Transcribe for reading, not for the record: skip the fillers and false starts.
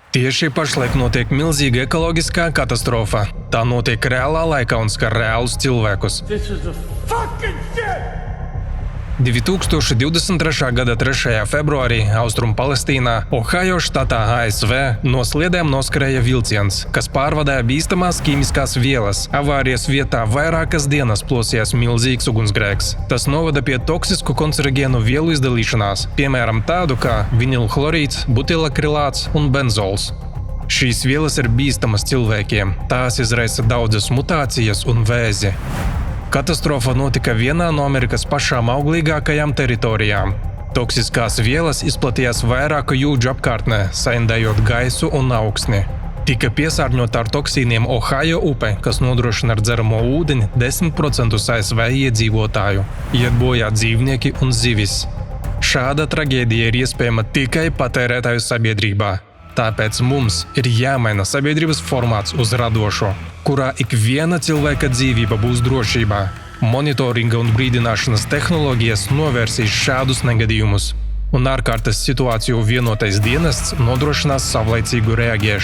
Tieši pašlaik notiek milzīga ekoloģiskā katastrofa. Tā notiek reālā laikā un skar reālus cilvēkus. 2023. gada 3. februārī Austrum Palestīnā, Ohajo štatā ASV, no sliedēm noskrēja vilciens, kas pārvadāja bīstamās ķīmiskās vielas. Avārijas vietā vairākas dienas plosījās milzīgs ugunsgrēks. Tas novada pie toksisku kancerogēnu vielu izdalīšanās, piemēram tādu kā vinilchlorīds, butilakrilāts un benzols. Šīs vielas ir bīstamas cilvēkiem. Tās izraisa daudzas mutācijas un vēzi. Katastrofa notika vienā no Amerikas pašām auglīgākajām teritorijām. Toksiskās vielas izplatījās vairāku jūdžu apkārtnē, saindējot gaisu un augsni. Tika piesārņota ar toksīniem Ohajo upe, kas nodrošina ar dzeramo ūdeni 10% ASV iedzīvotāju. Iet bojā dzīvnieki un zivis. Šāda traģēdija ir iespējama tikai patērētāju sabiedrībā. Tāpēc mums ir jāmaina sabiedrības formāts uz radošo, kurā ik viena cilvēka dzīvība būs drošībā. Monitoringa un brīdināšanas tehnoloģijas novērsīs šādus negadījumus, un ārkārtas situāciju vienotais dienests nodrošinās savlaicīgu reaģēšanu.